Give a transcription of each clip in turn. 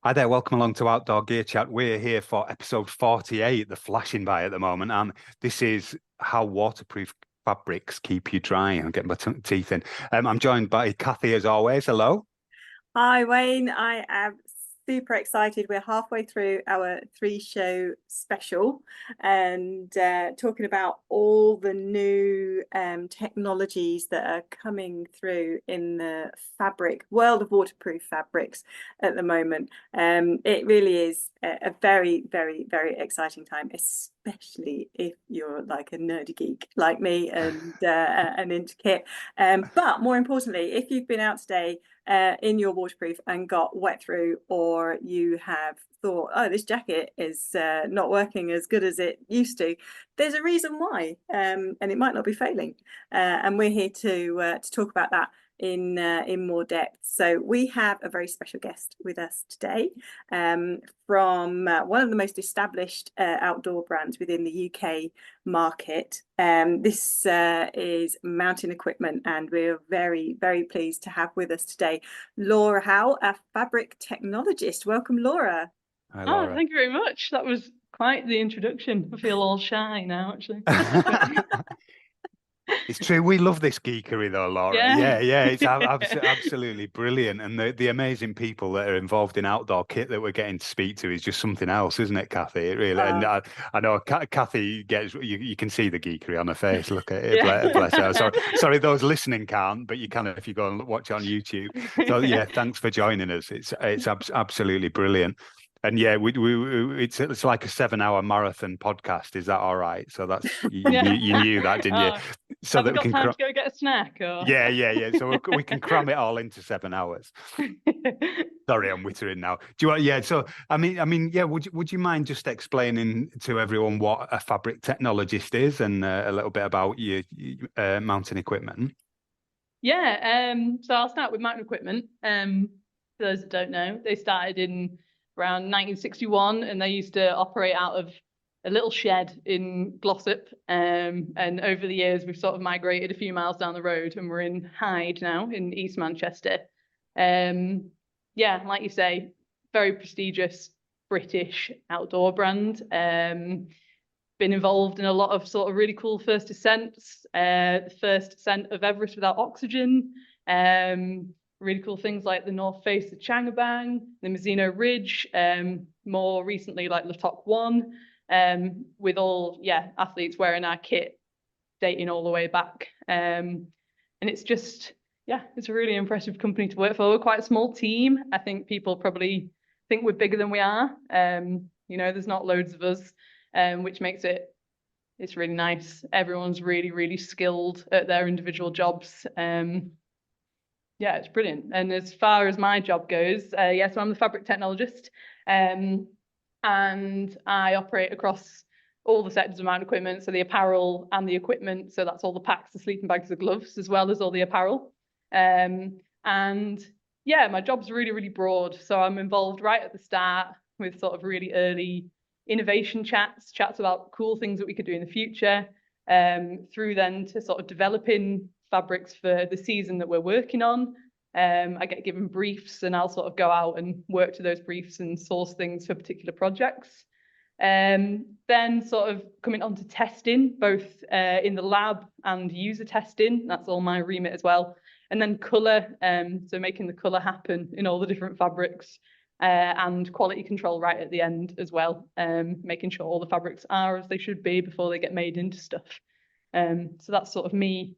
Hi there, welcome along to Outdoor Gear Chat. We're here for episode 48, the flashing by at the moment, and this is how waterproof fabrics keep you dry. I'm getting my teeth in. I'm joined by Kathy as always. Hello. Hi, Wayne. I am super excited. We're halfway through our three-show special and talking about all the new technologies that are coming through in the fabric world of waterproof fabrics at the moment. It really is a very, very, very exciting time, especially if you're like a nerdy geek like me and into kit. But more importantly, if you've been out today in your waterproof and got wet through, or you have thought, oh, this jacket is not working as good as it used to, there's a reason why, and it might not be failing. And we're here to talk about that in more depth. So we have a very special guest with us today, from one of the most established outdoor brands within the UK market. This is Mountain Equipment, and we're very, very pleased to have with us today Laura Howe, a fabric technologist. Welcome, Laura. Hi, Oh, Laura. thank you very much. That was quite the introduction. I feel all shy now, actually. It's true. We love this geekery, though, Laura. Yeah. Yeah. It's absolutely brilliant, and the amazing people that are involved in outdoor kit that we're getting to speak to is just something else, isn't it, Kathy? It really. And I know Kathy gets. You can see the geekery on her face. Look at it. Yeah. Bless her. Sorry, those listening can't, but you can if you go and watch on YouTube. So yeah, thanks for joining us. It's absolutely brilliant. And yeah, it's like a 7-hour marathon podcast. Is that all right? So that's you knew that, didn't you? So Have we that we got can time to go get a snack? Or... yeah. So we can cram it all into 7 hours. Sorry, I'm wittering now. Do you want? Yeah. So yeah. Would you mind just explaining to everyone what a fabric technologist is and a little bit about your mountain equipment? Yeah. So I'll start with Mountain Equipment. For those that don't know, they started in around 1961, and they used to operate out of a little shed in Glossop. And over the years, we've sort of migrated a few miles down the road, and we're in Hyde now in East Manchester. Yeah, like you say, very prestigious British outdoor brand. Been involved in a lot of sort of really cool first ascents, the first ascent of Everest without oxygen. Really cool things like the North Face of Changabang, the Mizuno Ridge, more recently like Latok 1, with all athletes wearing our kit dating all the way back. And it's just, it's a really impressive company to work for. We're quite a small team. I think people probably think we're bigger than we are. There's not loads of us, which makes it's really nice. Everyone's really, really skilled at their individual jobs. It's brilliant. And as far as my job goes, so I'm the fabric technologist, and I operate across all the sectors of Mountain Equipment, so the apparel and the equipment. So that's all the packs, the sleeping bags, the gloves, as well as all the apparel. And my job's really, really broad. So I'm involved right at the start with sort of really early innovation chats about cool things that we could do in the future, through then to sort of developing fabrics for the season that we're working on. I get given briefs, and I'll sort of go out and work to those briefs and source things for particular projects. Then sort of coming on to testing, both in the lab and user testing. That's all my remit as well. And then colour, so making the colour happen in all the different fabrics, and quality control right at the end as well, making sure all the fabrics are as they should be before they get made into stuff. So that's sort of me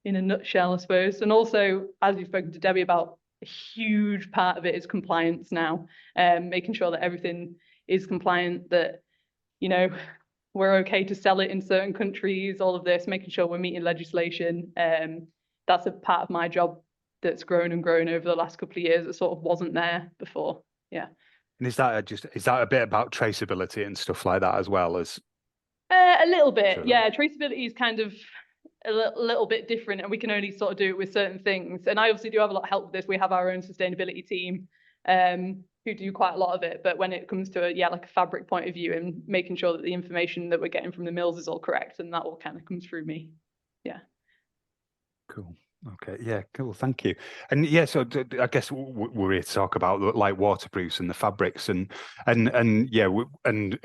in a nutshell, I suppose. And also, as you've spoken to Debbie about, a huge part of it is compliance now, making sure that everything is compliant, that, we're okay to sell it in certain countries, all of this, making sure we're meeting legislation. That's a part of my job that's grown and grown over the last couple of years. It sort of wasn't there before. Yeah. And is that a bit about traceability and stuff like that as well as? A little bit, yeah. Traceability is kind of a little bit different, and we can only sort of do it with certain things. And I obviously do have a lot of help with this. We have our own sustainability team, who do quite a lot of it. But when it comes to like a fabric point of view and making sure that the information that we're getting from the mills is all correct, and that all kind of comes through me. Yeah. Cool. Okay, yeah, cool. Thank you. And yeah, so I guess we're here to talk about like waterproofs and the fabrics and yeah, and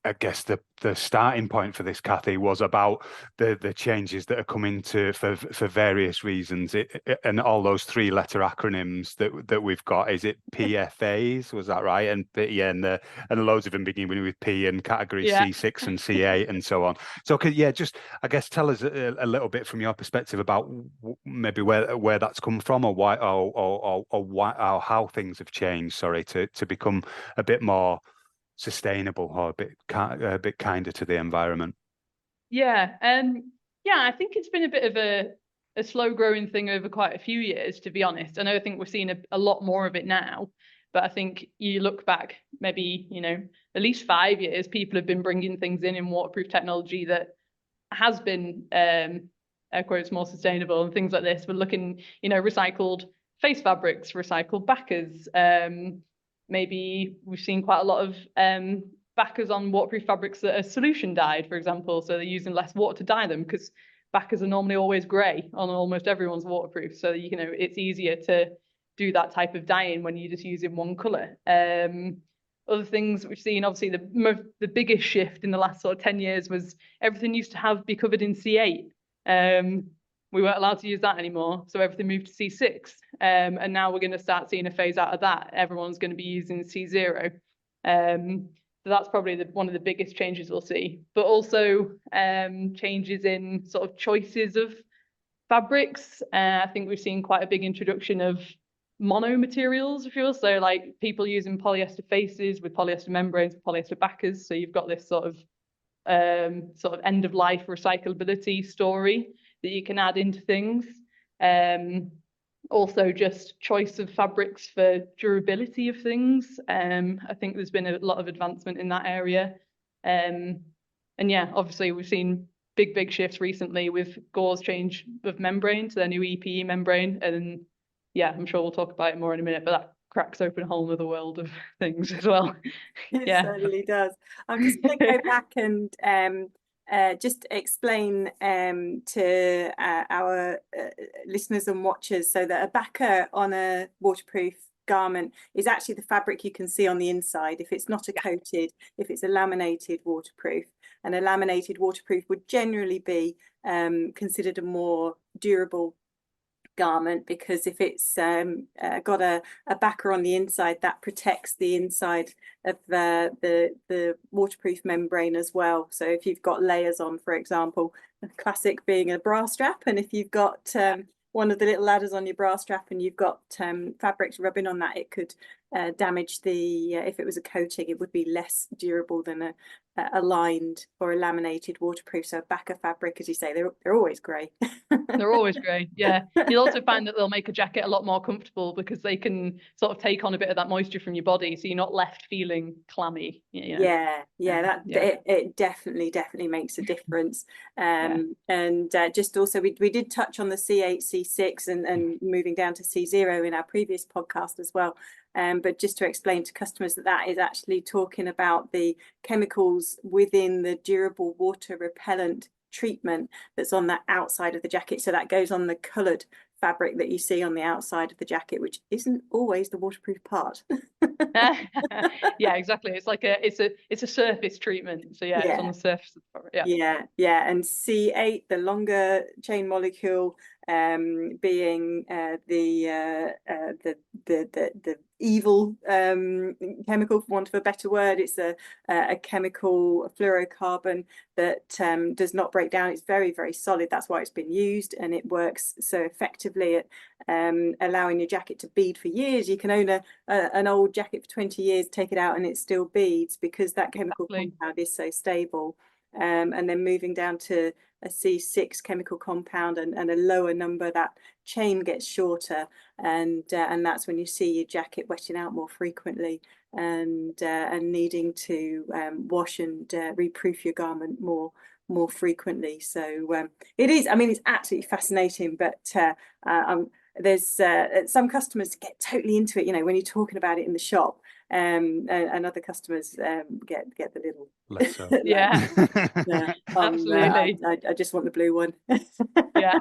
I guess the starting point for this, Kathy, was about the changes that are coming to for various reasons. And all those 3-letter acronyms that we've got. Is it PFAs? Was that right? And yeah, and loads of them beginning with P and categories Yeah. C6 and C8 and so on. So yeah, just I guess tell us a little bit from your perspective about maybe where that's come from, or why, or why, or how things have changed. Sorry, to become a bit more sustainable or a bit kinder to the environment. Yeah, I think it's been a bit of a slow growing thing over quite a few years, to be honest. I think we're seeing a lot more of it now, but I think you look back maybe, at least 5 years, people have been bringing things in waterproof technology that has been, air quotes, more sustainable and things like this. We're looking, recycled face fabrics, recycled backers. Maybe we've seen quite a lot of backers on waterproof fabrics that are solution dyed, for example. So they're using less water to dye them, because backers are normally always grey on almost everyone's waterproof. So, it's easier to do that type of dyeing when you're just using one colour. Other things we've seen, obviously, the biggest shift in the last sort of 10 years was everything used to be covered in C8. We weren't allowed to use that anymore, so everything moved to C6. And now we're going to start seeing a phase out of that. Everyone's going to be using C0. So that's probably one of the biggest changes we'll see. But also changes in sort of choices of fabrics. I think we've seen quite a big introduction of mono materials, if you will. So like people using polyester faces with polyester membranes, polyester backers. So you've got this sort of end of life recyclability story that you can add into things. Also just choice of fabrics for durability of things. I think there's been a lot of advancement in that area. And yeah, obviously we've seen big shifts recently with Gore's change of membrane to their new EPE membrane. And yeah, I'm sure we'll talk about it more in a minute, but that cracks open a whole other world of things as well. It Yeah. certainly does. I'm just going to go back and just explain to our listeners and watchers, so that a backer on a waterproof garment is actually the fabric you can see on the inside. If it's not a coated, if it's a laminated waterproof, and a laminated waterproof would generally be considered a more durable garment, because if it's got a backer on the inside, that protects the inside of the waterproof membrane as well. So if you've got layers on, for example, the classic being a bra strap, and if you've got one of the little ladders on your bra strap and you've got fabrics rubbing on that, it could damage the, if it was a coating, it would be less durable than a lined or a laminated waterproof. So a backer fabric, as you say, they're always grey. They're always grey, yeah. You'll also find that they'll make a jacket a lot more comfortable because they can sort of take on a bit of that moisture from your body, so you're not left feeling clammy. It definitely makes a difference. And just also, we did touch on the C8, C6 and moving down to C0 in our previous podcast as well. But just to explain to customers that is actually talking about the chemicals within the durable water repellent treatment that's on the outside of the jacket. So that goes on the coloured fabric that you see on the outside of the jacket, which isn't always the waterproof part. Yeah, exactly. It's like it's a surface treatment. So yeah, it's on the surface of the fabric. Yeah. And C8, the longer chain molecule, being the evil chemical, for want of a better word. It's a chemical, a fluorocarbon that does not break down. It's very, very solid. That's why it's been used, and it works so effectively at allowing your jacket to bead for years. You can own an old jacket for 20 years, take it out, and it still beads, because that chemical compound is so stable. And then moving down to a C6 chemical compound and a lower number, that chain gets shorter, and that's when you see your jacket wetting out more frequently and needing to wash and reproof your garment more frequently. So it is, I mean, it's absolutely fascinating, but there's some customers get totally into it, you know, when you're talking about it in the shop. And other customers get the little less so. Absolutely. I just want the blue one. Yeah.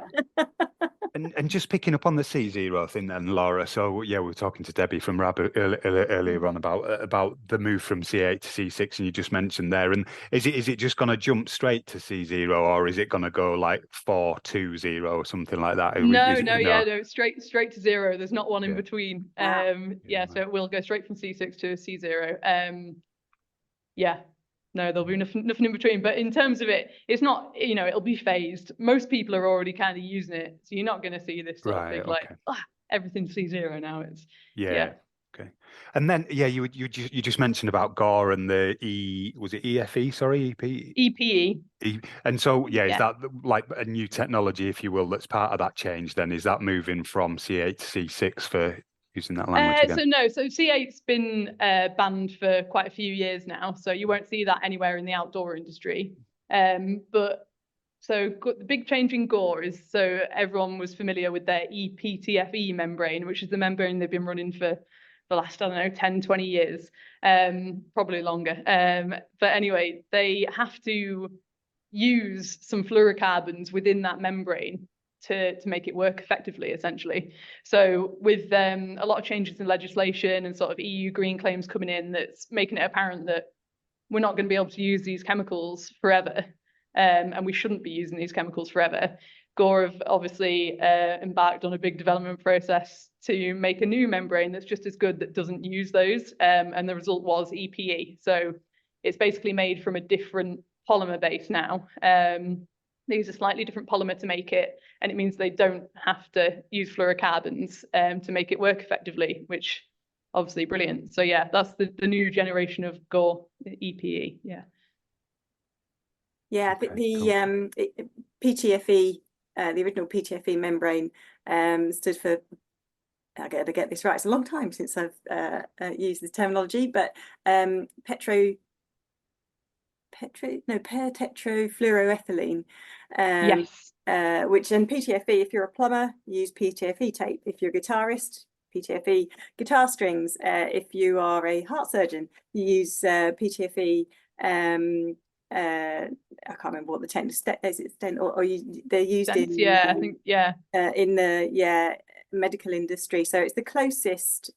And just picking up on the C0 thing then, Laura. So yeah, we were talking to Debbie from RAB earlier on about the move from C8 to C6, and you just mentioned there. And is it just going to jump straight to C0, or is it going to go like 4-2-0 or something like that? No, Is it- no, straight to 0. There's not one in Yeah. between. Wow. Yeah, so it will go straight from C6 to C0. Yeah. No, there'll be nothing in between. But in terms of it, it's not, it'll be phased. Most people are already kind of using it. So you're not going to see this sort of Right, big, like, everything's C0 now. It's, Yeah. Okay. And then you just mentioned about Gore and the was it EFE? Sorry, EP. EPE. And so is Yeah. that like a new technology, if you will, that's part of that change? Then is that moving from C8 to C6 for using that language again? So C8's been banned for quite a few years now, so you won't see that anywhere in the outdoor industry. But so the big change in Gore is, so everyone was familiar with their ePTFE membrane, which is the membrane they've been running for the last, 10, 20 years, probably longer. But anyway, they have to use some fluorocarbons within that membrane to make it work effectively, essentially. So with a lot of changes in legislation and sort of EU green claims coming in, that's making it apparent that we're not going to be able to use these chemicals forever, and we shouldn't be using these chemicals forever. Gore have obviously embarked on a big development process to make a new membrane that's just as good, that doesn't use those, and the result was EPE. So it's basically made from a different polymer base now. They use a slightly different polymer to make it, and it means they don't have to use fluorocarbons to make it work effectively, which obviously brilliant. So yeah, that's the new generation of Gore EPE. Yeah. Yeah, I think the PTFE, the original PTFE membrane, stood for, I gotta get this right, it's a long time since I've used this terminology, but per-tetrafluoroethylene. Yes. Which, and PTFE, if you're a plumber, use PTFE tape. If you're a guitarist, PTFE guitar strings. If you are a heart surgeon, you use PTFE. I can't remember what the technical is. It stent, or they're used Stents, in. I think in the medical industry. So it's the closest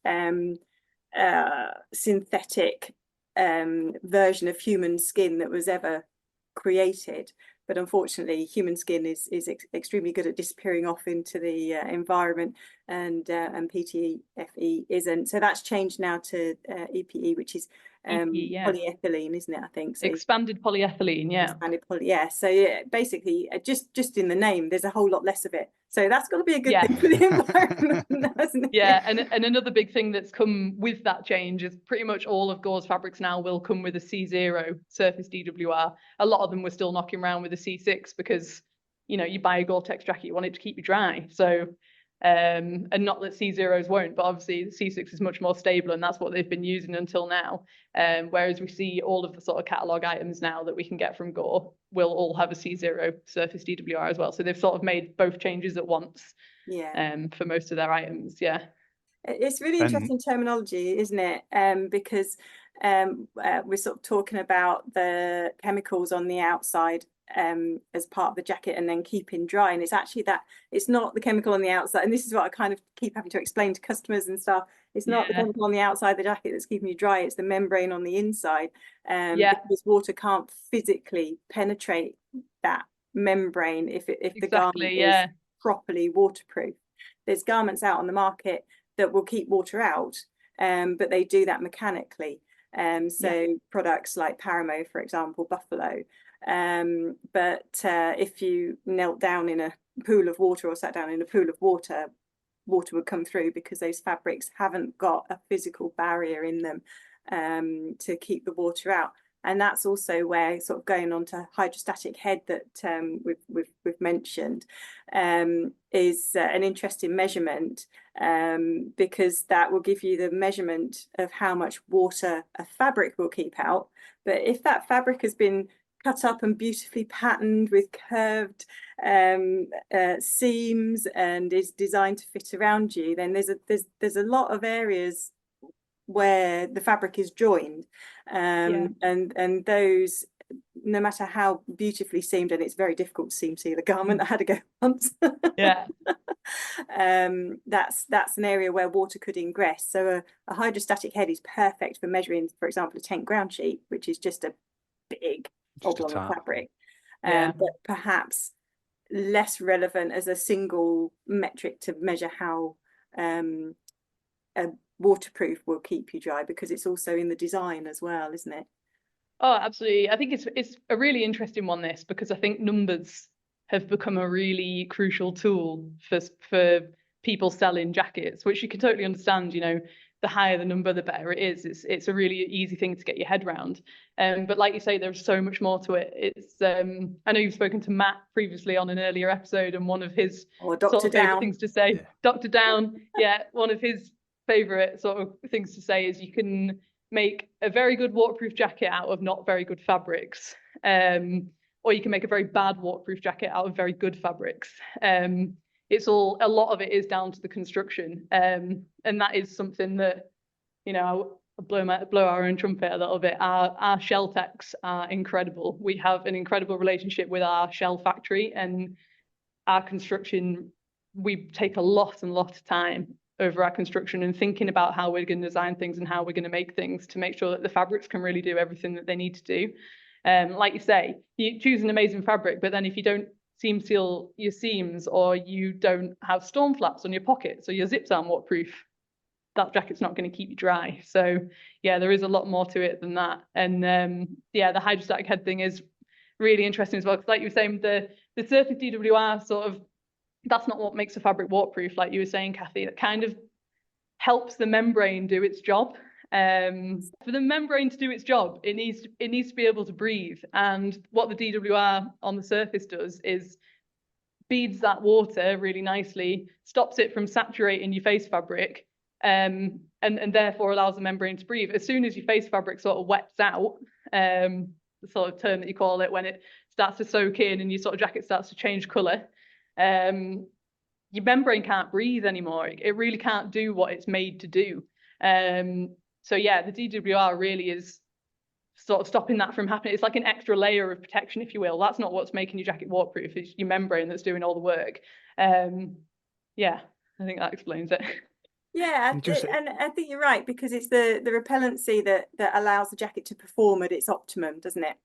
synthetic version of human skin that was ever created. But unfortunately, human skin is extremely good at disappearing off into the environment, and PTFE isn't. So that's changed now to EPE, which is polyethylene, isn't it? I think so. Expanded polyethylene, yeah. Expanded poly, yeah. So yeah, basically, just in the name, there's a whole lot less of it. So that's got to be a good thing for the environment, hasn't it? Yeah, and another big thing that's come with that change is pretty much all of Gore's fabrics now will come with a C0 surface DWR. A lot of them were still knocking around with a C6 because, you buy a Gore-Tex jacket, you want it to keep you dry. So, and not that C0s won't, but obviously C6 is much more stable, and that's what they've been using until now. Whereas we see all of the sort of catalogue items now that we can get from Gore will all have a C0 surface DWR as well. So they've sort of made both changes at once. Yeah. For most of their items, yeah. It's really interesting terminology, isn't it? Because we're sort of talking about the chemicals on the outside as part of the jacket and then keeping dry, and it's actually that it's not the chemical on the outside, and this is what I kind of keep having to explain to customers and stuff. It's not the chemical on the outside of the jacket that's keeping you dry, it's the membrane on the inside, because water can't physically penetrate that membrane if the garment is properly waterproof. There's garments out on the market that will keep water out, but they do that mechanically. So products like Paramo, for example, Buffalo. But if you knelt down in a pool of water or sat down in a pool of water, water would come through because those fabrics haven't got a physical barrier in them to keep the water out. And that's also where, sort of going on to hydrostatic head that we've mentioned, is an interesting measurement, because that will give you the measurement of how much water a fabric will keep out. But if that fabric has been cut up and beautifully patterned with curved seams and is designed to fit around you, then there's a lot of areas where the fabric is joined, and those no matter how beautifully seamed, and it's very difficult to seam seal a garment, I had to go once. Yeah. That's an area where water could ingress. So a hydrostatic head is perfect for measuring, for example, a tent ground sheet, which is just a big oblong of fabric. Yeah. But perhaps less relevant as a single metric to measure how a waterproof will keep you dry, because it's also in the design as well, isn't it? Oh, absolutely. I think it's a really interesting one, this, because I think numbers have become a really crucial tool for people selling jackets, which you can totally understand. You know, the higher the number, the better it is. It's a really easy thing to get your head around. But like you say, there's so much more to it. It's I know you've spoken to Matt previously on an earlier episode, and one of his Dr. favorite things to say, Yeah. Dr. Down, yeah, one of his favorite sort of things to say is you can make a very good waterproof jacket out of not very good fabrics, or you can make a very bad waterproof jacket out of very good fabrics. It's all, a lot of it is down to the construction, and that is something that, you know, I'll blow our own trumpet a little bit. Our shell techs are incredible. We have an incredible relationship with our shell factory, and our construction, we take a lot of time over our construction and thinking about how we're going to design things and how we're going to make things to make sure that the fabrics can really do everything that they need to do. Like you say, you choose an amazing fabric, but then if you don't seam seal your seams, or you don't have storm flaps on your pockets, or your zips aren't waterproof, that jacket's not going to keep you dry. So yeah, there is a lot more to it than that. And yeah, the hydrostatic head thing is really interesting as well, because like you were saying, the surface DWR sort of, that's not what makes a fabric waterproof, like you were saying, Kathy. It kind of helps the membrane do its job. For the membrane to do its job, it needs to be able to breathe. And what the DWR on the surface does is beads that water really nicely, stops it from saturating your face fabric, and therefore allows the membrane to breathe. As soon as your face fabric sort of wets out, the sort of term that you call it, when it starts to soak in and your sort of jacket starts to change colour, your membrane can't breathe anymore. It really can't do what it's made to do. So yeah, the DWR really is sort of stopping that from happening. It's like an extra layer of protection, if you will. That's not what's making your jacket waterproof. It's your membrane that's doing all the work. Yeah, I think that explains it. Yeah, and I think you're right, because it's the repellency that allows the jacket to perform at its optimum, doesn't it?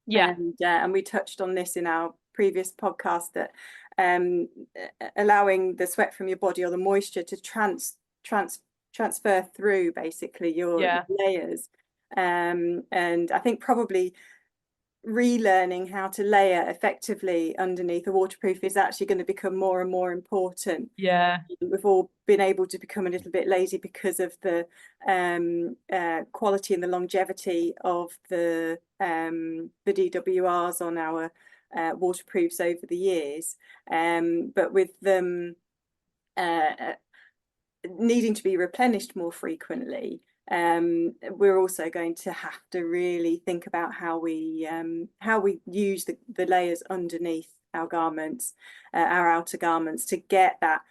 Yeah. And we touched on this in our previous podcast, that allowing the sweat from your body or the moisture to transfer through basically your layers. And I think probably relearning how to layer effectively underneath a waterproof is actually going to become more and more important. Yeah, we've all been able to become a little bit lazy because of the quality and the longevity of the DWRs on our waterproofs over the years, but with them needing to be replenished more frequently, we're also going to have to really think about how we use the layers underneath our garments, our outer garments, to get that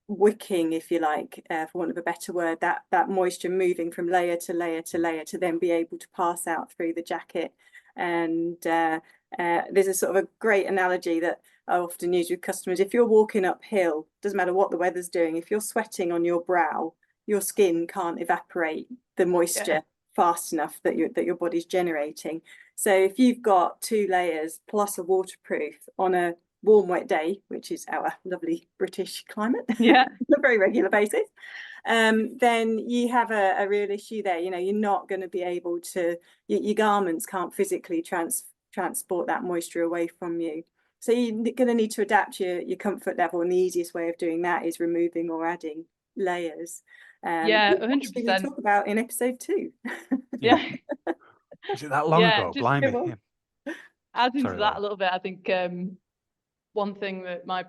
wicking, if you like, for want of a better word, that moisture moving from layer to layer to layer to then be able to pass out through the jacket. And there's a sort of a great analogy that I often use with customers. If you're walking uphill, doesn't matter what the weather's doing, if you're sweating on your brow, your skin can't evaporate the moisture fast enough that your body's generating. So if you've got 2 layers plus a waterproof on a warm, wet day, which is our lovely British climate, on a very regular basis, then you have a real issue there. You know, you're not going to be able to, your garments can't physically transport that moisture away from you. So you're going to need to adapt your comfort level, and the easiest way of doing that is removing or adding layers. 100%. We talk about in episode 2. Was it that long ago? Blimey. Adding to that a little bit, I think one thing that my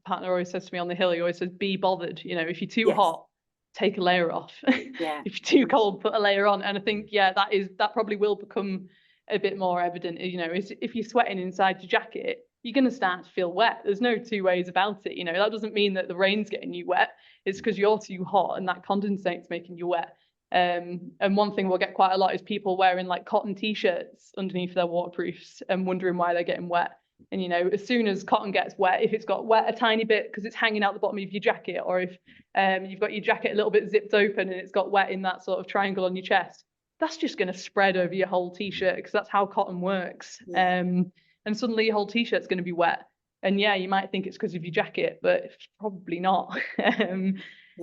partner always says to me on the hill, he always says, be bothered. You know, if you're too hot, take a layer off. If you're too cold, put a layer on. And I think, that probably will become a bit more evident. You know, if you're sweating inside your jacket, you're going to start to feel wet. There's no 2 ways about it. You know, that doesn't mean that the rain's getting you wet. It's because you're too hot and that condensate's making you wet. And one thing we'll get quite a lot is people wearing like cotton t-shirts underneath their waterproofs and wondering why they're getting wet. And, you know, as soon as cotton gets wet, if it's got wet a tiny bit because it's hanging out the bottom of your jacket, or if you've got your jacket a little bit zipped open and it's got wet in that sort of triangle on your chest, that's just going to spread over your whole t-shirt, because that's how cotton works. Yeah. And suddenly your whole t-shirt's going to be wet. And yeah, you might think it's because of your jacket, but it's probably not. Yeah.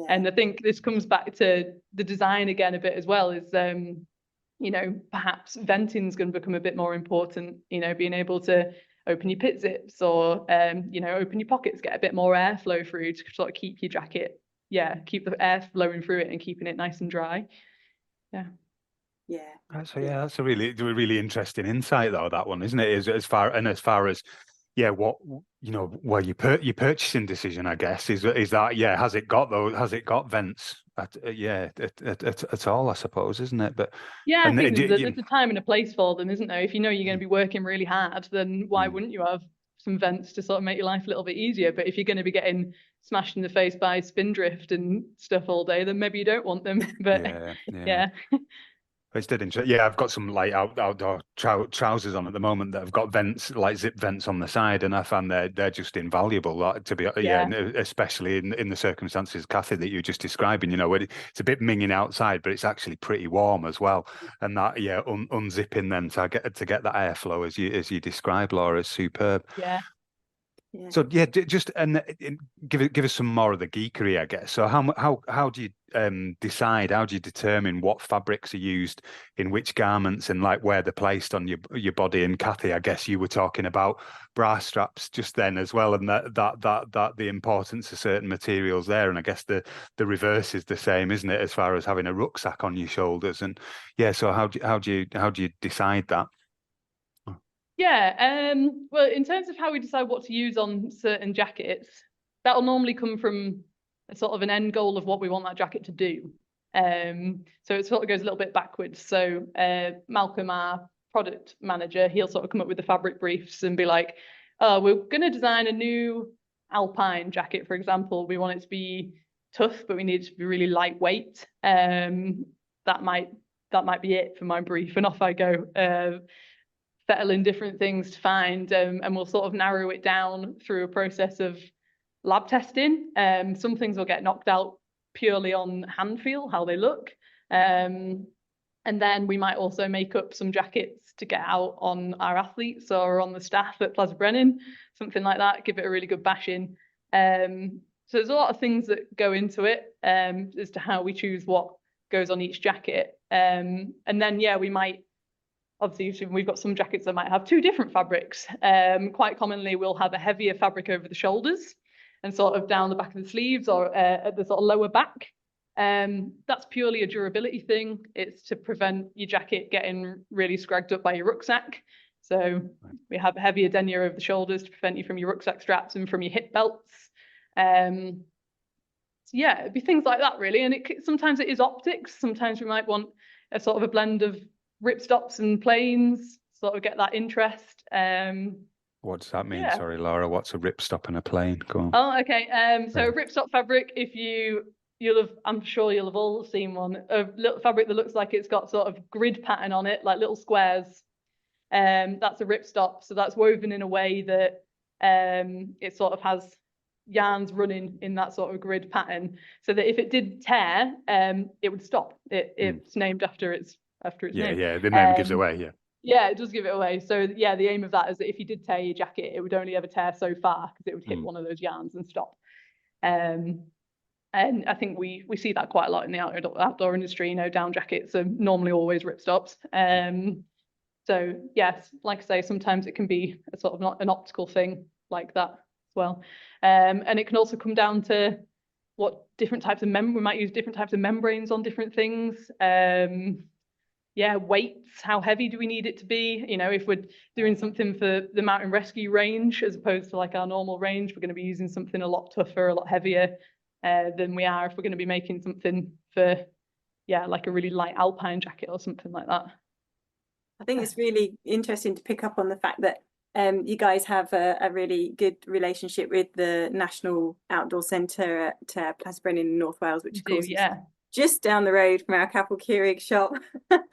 And I think this comes back to the design again a bit as well, is, you know, perhaps venting is going to become a bit more important, you know, being able to open your pit zips, or, you know, open your pockets, get a bit more airflow through to sort of keep your jacket, keep the air flowing through it and keeping it nice and dry. Yeah. Yeah. So yeah, that's a really interesting insight, though, that one, isn't it? As far as what, you know, well, your purchasing decision, I guess, is that, has it got vents at all, I suppose, isn't it? But yeah, I think there's you a time and a place for them, isn't there? If you know you're going to be working really hard, then why wouldn't you have some vents to sort of make your life a little bit easier? But if you're going to be getting smashed in the face by spindrift and stuff all day, then maybe you don't want them. But yeah. It's dead interesting. Yeah, I've got some like outdoor trousers on at the moment that have got vents, like zip vents on the side, and I find they're just invaluable. Like, to be especially in the circumstances, Kathy, that you're just describing. You know, where it's a bit minging outside, but it's actually pretty warm as well. And that unzipping them to get that airflow as you describe, Laura, is superb. Yeah. So just give us some more of the geekery, I guess. So how do you decide? How do you determine what fabrics are used in which garments, and like where they're placed on your body? And Kathy, I guess you were talking about bra straps just then as well, and that the importance of certain materials there. And I guess the reverse is the same, isn't it, as far as having a rucksack on your shoulders? And so how do you decide that? Yeah, well, in terms of how we decide what to use on certain jackets, that'll normally come from a sort of an end goal of what we want that jacket to do. So it sort of goes a little bit backwards. So Malcolm, our product manager, he'll sort of come up with the fabric briefs and be like, oh, we're going to design a new alpine jacket, for example. We want it to be tough, but we need it to be really lightweight. That might be it for my brief, and off I go. Fettling different things to find, and we'll sort of narrow it down through a process of lab testing. Some things will get knocked out purely on hand feel, how they look. And then we might also make up some jackets to get out on our athletes or on the staff at Plaza Brennan, something like that, give it a really good bashing. So there's a lot of things that go into it as to how we choose what goes on each jacket. And then, we might, obviously, we've got some jackets that might have two different fabrics. Quite commonly, we'll have a heavier fabric over the shoulders and sort of down the back of the sleeves, or at the sort of lower back. That's purely a durability thing. It's to prevent your jacket getting really scragged up by your rucksack. So we have a heavier denier over the shoulders to prevent you from your rucksack straps and from your hip belts. So it'd be things like that, really. And sometimes it is optics. Sometimes we might want a sort of a blend of ripstops and plains, sort of get that interest. What does that mean? Sorry, Laura, what's a ripstop and a plain? Go on. Oh, okay. So ripstop fabric, I'm sure you'll have all seen one, a little fabric that looks like it's got sort of grid pattern on it, like little squares. That's a ripstop. So that's woven in a way that it sort of has yarns running in that sort of grid pattern, so that if it did tear, it would stop. It's named after its name. Yeah, the name gives away. Yeah, it does give it away. So the aim of that is that if you did tear your jacket, it would only ever tear so far, because it would hit one of those yarns and stop. And I think we see that quite a lot in the outdoor industry. You know, down jackets are normally always ripstops. So yes, like I say, sometimes it can be a sort of an optical thing like that as well. And it can also come down to what different types of we might use different types of membranes on different things. Weights, how heavy do we need it to be? You know, if we're doing something for the mountain rescue range as opposed to like our normal range, we're going to be using something a lot tougher, a lot heavier than we are if we're going to be making something for like a really light alpine jacket or something like that. I think it's really interesting to pick up on the fact that you guys have a really good relationship with the National Outdoor Centre at Plaza Brennan in North Wales, which of course is just down the road from our Capel Keurig shop.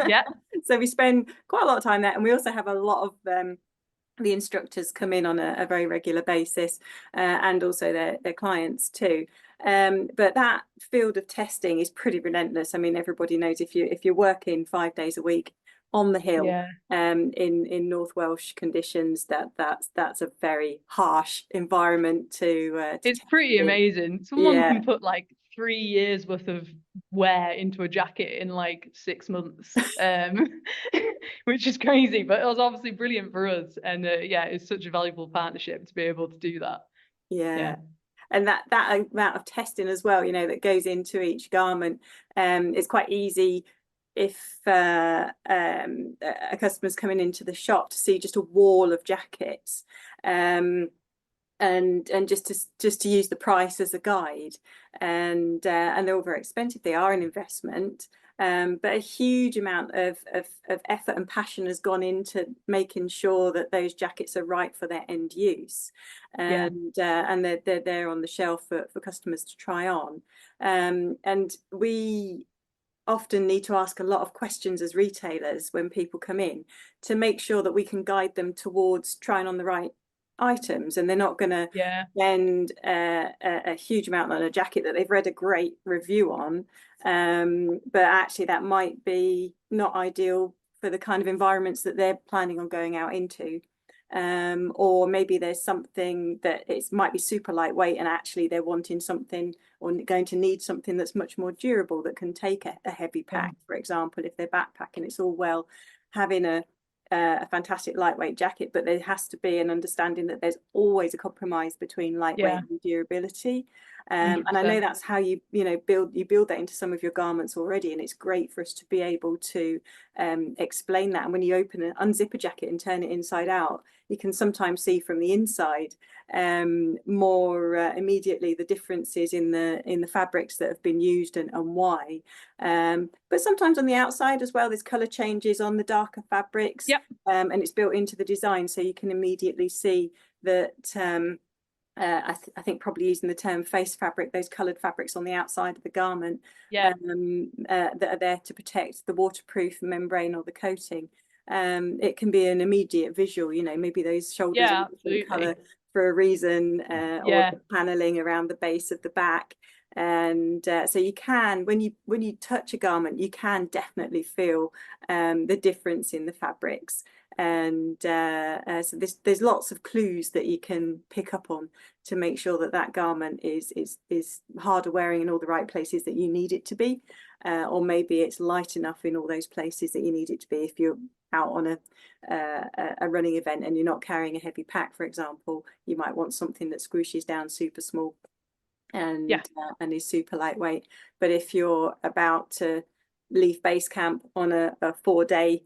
Yeah. So we spend quite a lot of time there, and we also have a lot of the instructors come in on a very regular basis, and also their clients too. But that field of testing is pretty relentless. I mean, everybody knows if you're working 5 days a week on the hill, Yeah. in North Welsh conditions, that's a very harsh environment to It's test pretty in. amazing. Someone Yeah. can put like 3 years worth of wear into a jacket in like 6 months, which is crazy, but it was obviously brilliant for us. And yeah, it's such a valuable partnership to be able to do that. Yeah. And that amount of testing as well, you know, that goes into each garment, it's quite easy if a customer's coming into the shop to see just a wall of jackets, and just to use the price as a guide, and they're all very expensive. They are an investment, but a huge amount of effort and passion has gone into making sure that those jackets are right for their end use, and they're there on the shelf for customers to try on, and we often need to ask a lot of questions as retailers when people come in to make sure that we can guide them towards trying on the right items, and they're not going to spend a huge amount on a jacket that they've read a great review on, but actually that might be not ideal for the kind of environments that they're planning on going out into. Or maybe there's something that it might be super lightweight, and actually they're wanting something or going to need something that's much more durable, that can take a heavy pack. For example, if they're backpacking, it's all well having a fantastic lightweight jacket, but there has to be an understanding that there's always a compromise between lightweight and durability. And I know that's how you build that into some of your garments already, and it's great for us to be able to explain that. And when you unzip a jacket and turn it inside out, you can sometimes see from the inside more immediately the differences in the fabrics that have been used and why. But sometimes on the outside as well, there's color changes on the darker fabrics, and it's built into the design, so you can immediately see that. I think probably using the term face fabric, those coloured fabrics on the outside of the garment, that are there to protect the waterproof membrane or the coating. It can be an immediate visual, you know, maybe those shoulders are a different colour for a reason, or the panelling around the base of the back. And so you can, when you touch a garment, you can definitely feel the difference in the fabrics. And so there's lots of clues that you can pick up on to make sure that that garment is harder wearing in all the right places that you need it to be, or maybe it's light enough in all those places that you need it to be. If you're out on a running event and you're not carrying a heavy pack, for example, you might want something that squishes down super small and is super lightweight. But if you're about to leave base camp on a 4-day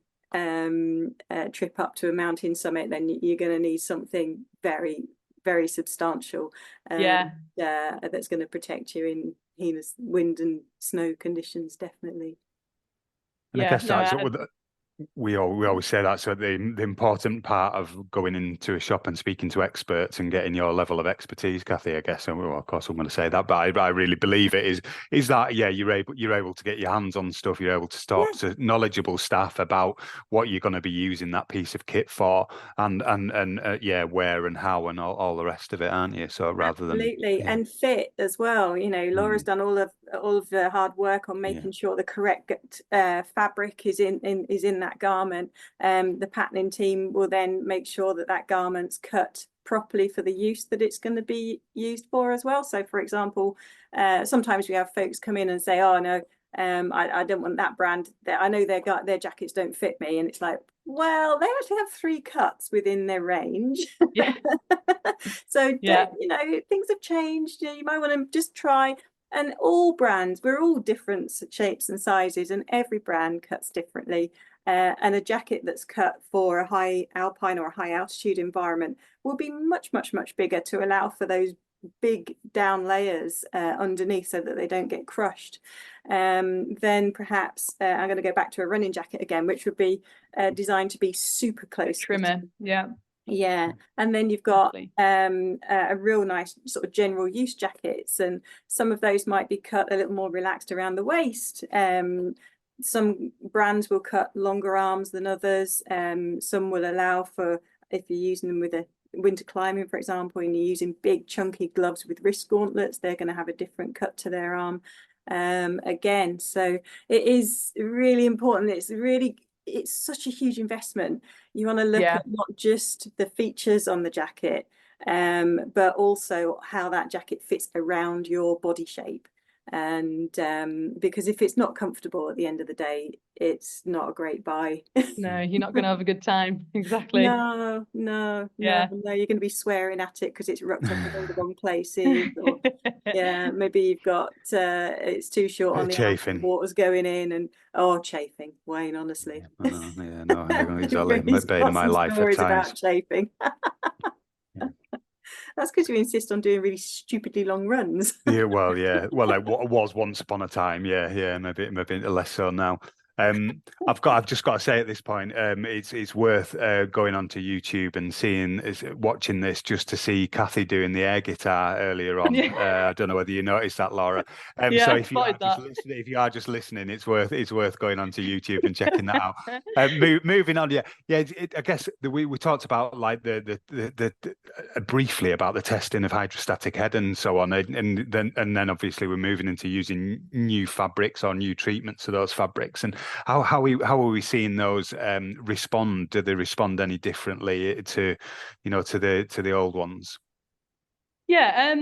trip up to a mountain summit, then you're going to need something very, very substantial, that's going to protect you in heinous wind and snow conditions, definitely. And I guess that's we always say that's the important part of going into a shop and speaking to experts and getting your level of expertise, Kathy, I guess. And well, of course I'm going to say that, but I really believe it is that you're able to get your hands on stuff. You're able to talk to knowledgeable staff about what you're going to be using that piece of kit for, and where and how and all the rest of it, aren't you? So rather than and fit as well, you know, Laura's done all of the hard work on making sure the correct fabric is in that garment. The patterning team will then make sure that garment's cut properly for the use that it's going to be used for as well. So for example, sometimes we have folks come in and say, oh no, I don't want that brand, I know their jackets don't fit me, and it's like, well, they actually have 3 cuts within their range. So you know, things have changed. You might want to just try. And all brands, we're all different shapes and sizes, and every brand cuts differently. And a jacket that's cut for a high alpine or a high altitude environment will be much, much, much bigger to allow for those big down layers underneath, so that they don't get crushed. Then perhaps I'm going to go back to a running jacket again, which would be designed to be super close trimmer. Yeah, and then you've got Definitely. a real nice sort of general use jackets, and some of those might be cut a little more relaxed around the waist. Some brands will cut longer arms than others. Some will allow for, if you're using them with a winter climbing, for example, and you're using big chunky gloves with wrist gauntlets, they're going to have a different cut to their arm. Again, so it is really important. It's such a huge investment. You want to look Yeah. at not just the features on the jacket, but also how that jacket fits around your body shape. And because if it's not comfortable at the end of the day, it's not a great buy. No, you're not going to have a good time. Exactly. No, Yeah. you're going to be swearing at it because it's rucked up in all the wrong places, or yeah, maybe you've got it's too short Bit on of the arm, the chafing. water's going in, and chafing, Wayne, honestly. I know, yeah, no, exactly. He's Bane of got my some life at stories times. about chafing. Yeah. That's because you insist on doing really stupidly long runs. Yeah, well, like what was once upon a time. Yeah, maybe less so now. I've just got to say at this point, it's worth going onto YouTube and watching this just to see Kathy doing the air guitar earlier on. Yeah. I don't know whether you noticed that, Laura. Yeah, So I if you are spotted just that. listening, it's worth going onto YouTube and checking that out. Moving on, I guess we talked about like the briefly about the testing of hydrostatic head and so on, and then obviously we're moving into using new fabrics or new treatments of those fabrics. And how are we seeing those respond? Do they respond any differently to the old ones? Yeah,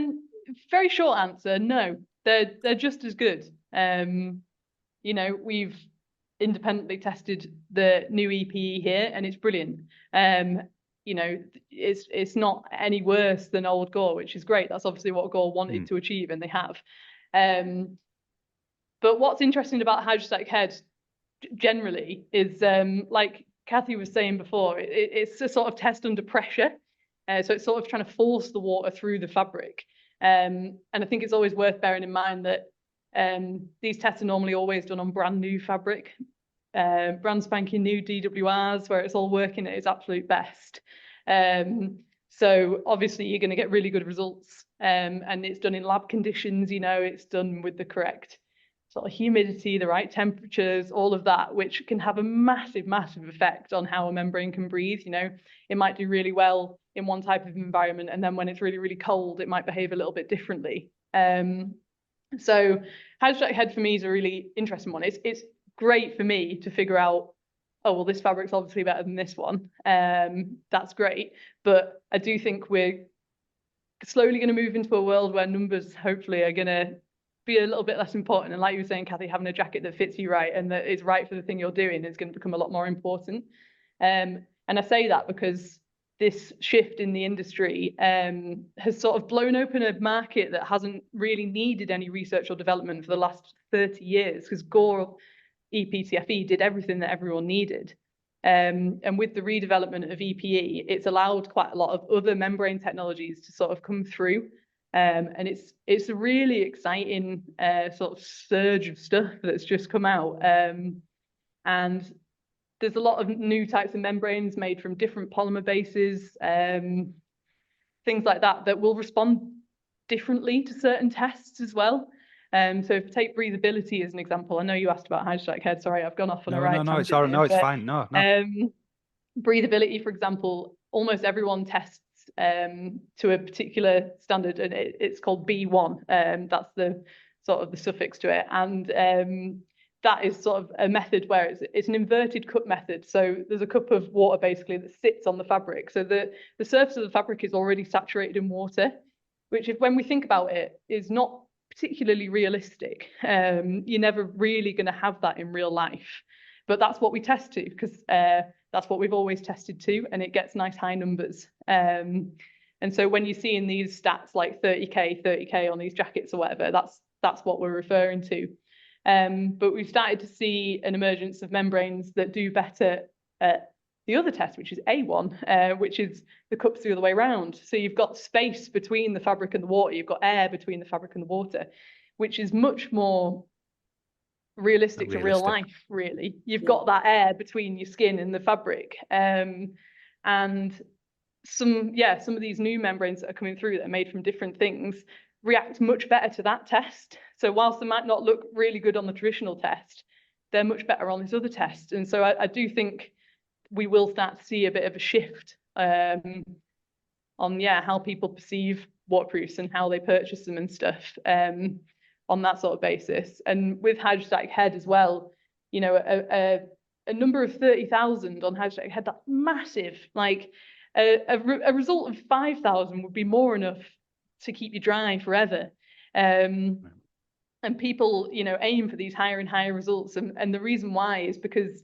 very short answer, no. They're just as good. We've independently tested the new EPE here, and it's brilliant. It's not any worse than old Gore, which is great. That's obviously what Gore wanted to achieve, and they have. But what's interesting about hydrostatic head generally is, like Kathy was saying before, it's a sort of test under pressure. So it's sort of trying to force the water through the fabric. And I think it's always worth bearing in mind that these tests are normally always done on brand new fabric, brand spanking new DWRs, where it's all working at its absolute best. So obviously you're going to get really good results, and it's done in lab conditions. It's done with the correct sort of humidity, the right temperatures, all of that, which can have a massive effect on how a membrane can breathe. It might do really well in one type of environment, and then when it's really cold, it might behave a little bit differently. So hydrostatic head for me is a really interesting one. It's great for me to figure out, oh, well, this fabric's obviously better than this one. That's great. But I do think we're slowly going to move into a world where numbers hopefully are going to be a little bit less important. And like you were saying, Kathy, having a jacket that fits you right and that is right for the thing you're doing is going to become a lot more important. And I say that because this shift in the industry has sort of blown open a market that hasn't really needed any research or development for the last 30 years, because Gore EPTFE did everything that everyone needed. And with the redevelopment of EPE, it's allowed quite a lot of other membrane technologies to sort of come through. And it's a really exciting sort of surge of stuff that's just come out. And there's a lot of new types of membranes made from different polymer bases, things like that will respond differently to certain tests as well. So if you take breathability as an example, I know you asked about hydrostatic head. Sorry, I've gone off on a right tangent. No, it's all right. No, it's fine. No. Breathability, for example, almost everyone tests to a particular standard, and it's called B1. That's the sort of the suffix to it, and that is sort of a method where it's an inverted cup method. So there's a cup of water basically that sits on the fabric. So the surface of the fabric is already saturated in water, which, when we think about it, is not particularly realistic. You're never really going to have that in real life, but that's what we test to, because that's what we've always tested to, and it gets nice high numbers. And so when you see in these stats like 30k on these jackets or whatever, that's what we're referring to. But we've started to see an emergence of membranes that do better at the other test, which is A1, which is the cups the other way around. So you've got space between the fabric and the water, you've got air between the fabric and the water, which is much more realistic to real life, really. You've got that air between your skin and the fabric. And some of these new membranes that are coming through that are made from different things react much better to that test. So whilst they might not look really good on the traditional test, they're much better on this other test. And so I do think we will start to see a bit of a shift on how people perceive waterproofs and how they purchase them and stuff on that sort of basis. And with hydrostatic head as well, you know, a number of 30,000 on hydrostatic head, that's massive. Like a result of 5,000 would be more enough to keep you dry forever. And people, you know, aim for these higher and higher results. And the reason why is because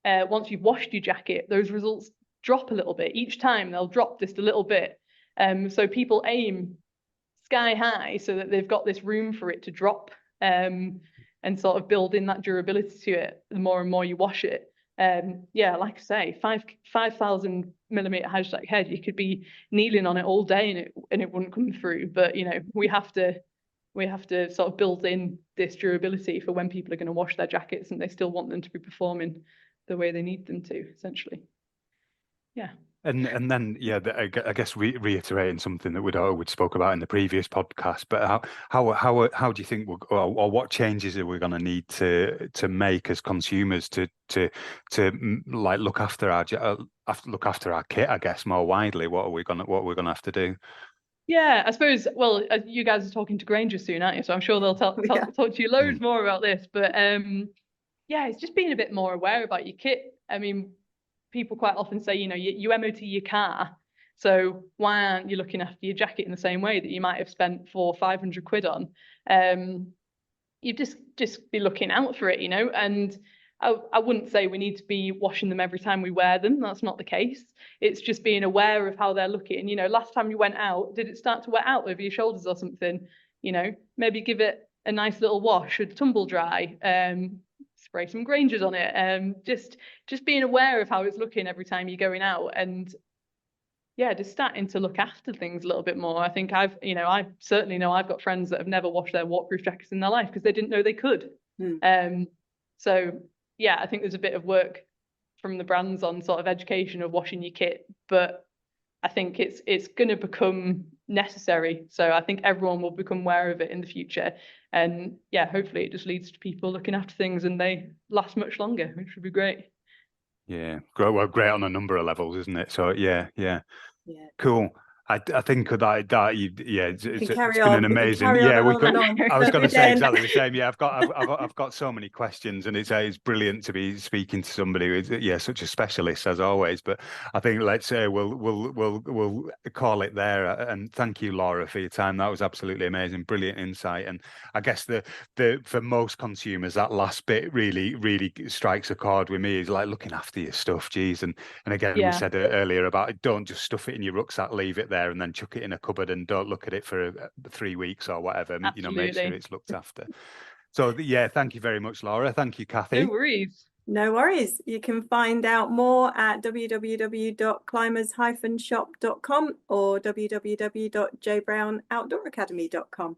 once you've washed your jacket, those results drop a little bit. Each time they'll drop just a little bit. So people aim sky high so that they've got this room for it to drop and sort of build in that durability to it the more and more you wash it. Yeah, like I say, 5,000 millimeter hydrostatic head, you could be kneeling on it all day and it wouldn't come through. But you know, we have to sort of build in this durability for when people are going to wash their jackets and they still want them to be performing the way they need them to, essentially. Yeah. And then I guess reiterating something that we'd spoke about in the previous podcast, but how do you think or what changes are we going to need to make as consumers to like look after our kit, I guess, more widely? What we're gonna have to do? Yeah, I suppose. Well, you guys are talking to Grainger soon, aren't you? So I'm sure they'll talk to you loads more about this. But yeah, it's just being a bit more aware about your kit. I mean, people quite often say, you know, you MOT your car, so why aren't you looking after your jacket in the same way that you might have spent 400 or 500 quid on? You just be looking out for it, you know. And I wouldn't say we need to be washing them every time we wear them. That's not the case. It's just being aware of how they're looking. You know, last time you went out, did it start to wet out over your shoulders or something? You know, maybe give it a nice little wash, a tumble dry, spray some Graingers on it. Just being aware of how it's looking every time you're going out, and yeah, just starting to look after things a little bit more. I think I certainly know I've got friends that have never washed their waterproof jackets in their life because they didn't know they could. So yeah, I think there's a bit of work from the brands on sort of education of washing your kit, but I think it's going to become necessary. So I think everyone will become aware of it in the future. And yeah, hopefully it just leads to people looking after things and they last much longer, which would be great. Yeah, great on a number of levels, isn't it? So yeah. Cool. I think it's been an amazing. Yeah, we could. I was going to say exactly the same. Yeah, I've got so many questions, and it's brilliant to be speaking to somebody who's such a specialist as always. But I think let's say we'll call it there. And thank you, Laura, for your time. That was absolutely amazing, brilliant insight. And I guess the for most consumers, that last bit really strikes a chord with me. Is like looking after your stuff, geez. And again, we said earlier about don't just stuff it in your rucksack, leave it there and then chuck it in a cupboard and don't look at it for 3 weeks or whatever. Absolutely. You know, make sure it's looked after. So yeah, thank you very much, Laura. Thank you, Kathy. No worries. No worries. You can find out more at www.climbers-shop.com or www.jbrownoutdooracademy.com.